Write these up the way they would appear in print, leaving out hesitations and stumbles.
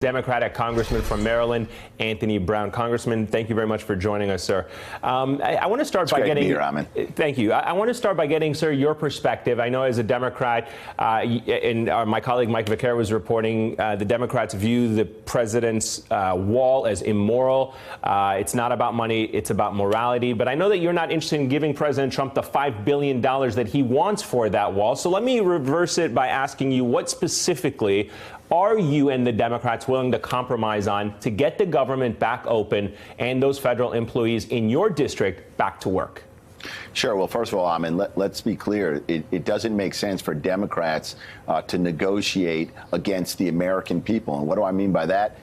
Democratic Congressman from Maryland, Anthony Brown. Congressman, thank you very much for joining us, sir. I want to start by getting. Thank you. I want to start by getting, sir, your perspective. I know as a Democrat, and my colleague Mike Vaquer was reporting, the Democrats view the president's wall as immoral. It's not about money; it's about morality. But I know that you're not interested in giving President Trump the $5 billion that he wants for that wall. So let me reverse it by asking you, what specifically are you and the Democrats willing to compromise on to get the government back open and those federal employees in your district back to work? Sure. Well, first of all, let's be clear. It doesn't make sense for Democrats to negotiate against the American people. And what do I mean by that?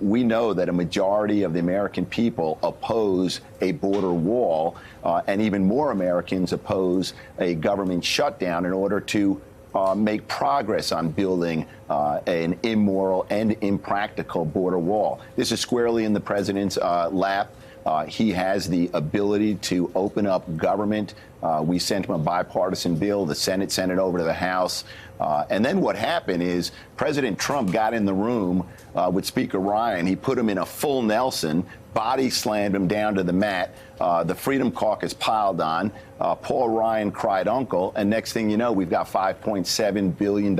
We know that a majority of the American people oppose a border wall, and even more Americans oppose a government shutdown in order to make progress on building an immoral and impractical border wall. This is squarely in the president's lap. He has the ability to open up government. We sent him a bipartisan bill. The Senate sent it over to the House. And then what happened is President Trump got in the room with Speaker Ryan. He put him in a full Nelson, body slammed him down to the mat. The Freedom Caucus piled on. Paul Ryan cried uncle. And next thing you know, we've got $5.7 billion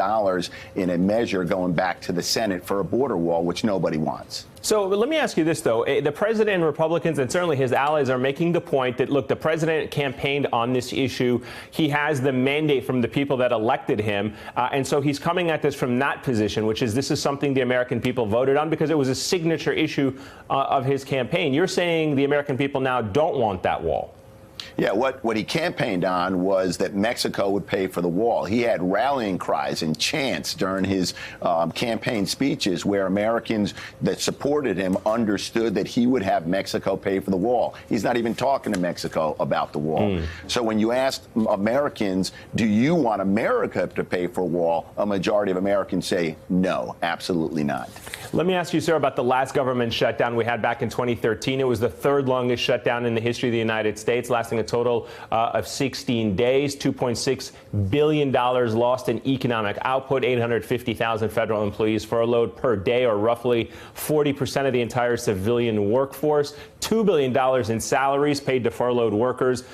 in a measure going back to the Senate for a border wall, which nobody wants. So let me ask you this, though. The president and Republicans and certainly his allies are making the point that, look, the president campaigned on this issue. He has the mandate from the people that elected him. And so he's coming at this from that position, which is this is something the American people voted on because it was a signature issue of his campaign. You're saying the American people now don't want that wall. Yeah, what he campaigned on was that Mexico would pay for the wall. He had rallying cries and chants during his campaign speeches where Americans that supported him understood that he would have Mexico pay for the wall. He's not even talking to Mexico about the wall. So when you ask Americans, do you want America to pay for a wall, a majority of Americans say no, absolutely not. Let me ask you, sir, about the last government shutdown we had back in 2013. It was the third longest shutdown in the history of the United States, lasting a total of 16 days, $2.6 billion lost in economic output, 850,000 federal employees furloughed per day, or roughly 40% of the entire civilian workforce, $2 billion in salaries paid to furloughed workers.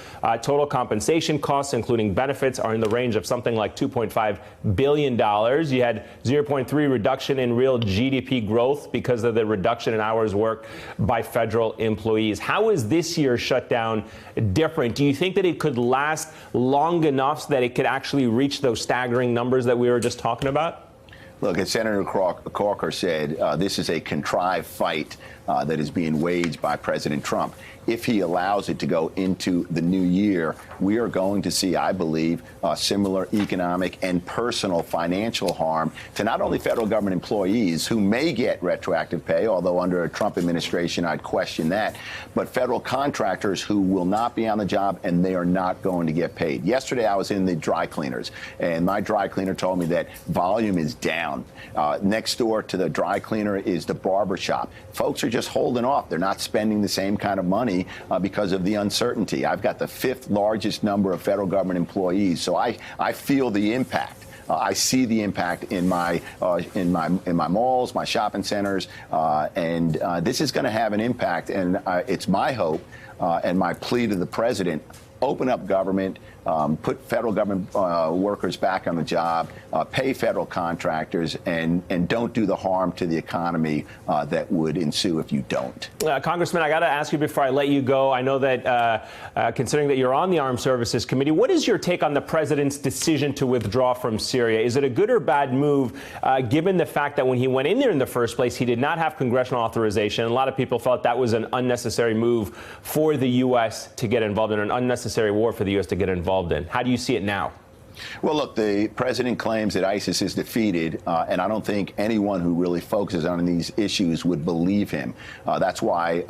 Total compensation costs, including benefits, are in the range of something like $2.5 billion. You had 0.3 reduction in real GDP growth because of the reduction in hours worked by federal employees. How is this year's shutdown different? Do you think that it could last long enough so that it could actually reach those staggering numbers that we were just talking about? Look, as Senator Corker said, this is a contrived fight that is being waged by President Trump. If he allows it to go into the new year, we are going to see, I believe, similar economic and personal financial harm to not only federal government employees who may get retroactive pay, although under a Trump administration, I'd question that, but federal contractors who will not be on the job and they are not going to get paid. Yesterday, I was in the dry cleaners, and my dry cleaner told me that volume is down. Next door to the dry cleaner is the barber shop. Folks are just holding off. They're not spending the same kind of money because of the uncertainty. I've got the 5th largest number of federal government employees, so I feel the impact. I see the impact in my malls, my shopping centers, and this is going to have an impact. And it's my hope and my plea to the president: open up government, put federal government workers back on the job, pay federal contractors, and don't do the harm to the economy that would ensue if you don't. Congressman, I got to ask you before I let you go. I know that considering that you're on the Armed Services Committee, what is your take on the president's decision to withdraw from Syria? Is it a good or bad move, given the fact that when he went in there in the first place, he did not have congressional authorization? A lot of people felt that was an unnecessary move for the U.S. to get involved in, an unnecessary war for the U.S. to get involved in. How do you see it now? Well, look, the president claims that ISIS is defeated, and I don't think anyone who really focuses on these issues would believe him. That's why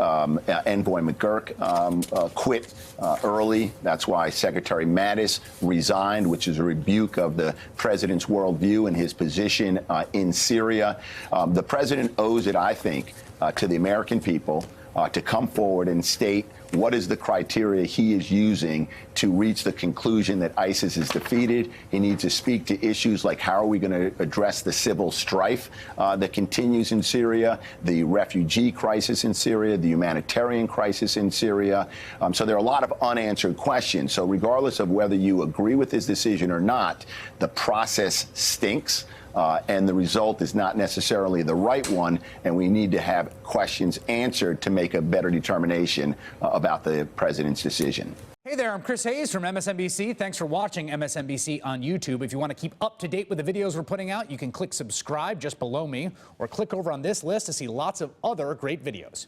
Envoy McGurk quit early. That's why Secretary Mattis resigned, which is a rebuke of the president's worldview and his position in Syria. The president owes it, I think, to the American people, to come forward and state what is the criteria he is using to reach the conclusion that ISIS is defeated. He needs to speak to issues like how are we going to address the civil strife that continues in Syria, the refugee crisis in Syria, the humanitarian crisis in Syria. So there are a lot of unanswered questions. So regardless of whether you agree with his decision or not, the process stinks. And the result is not necessarily the right one, and we need to have questions answered to make a better determination about the president's decision. Hey there, I'm Chris Hayes from MSNBC. Thanks for watching MSNBC on YouTube. If you want to keep up to date with the videos we're putting out, you can click subscribe just below me, or click over on this list to see lots of other great videos.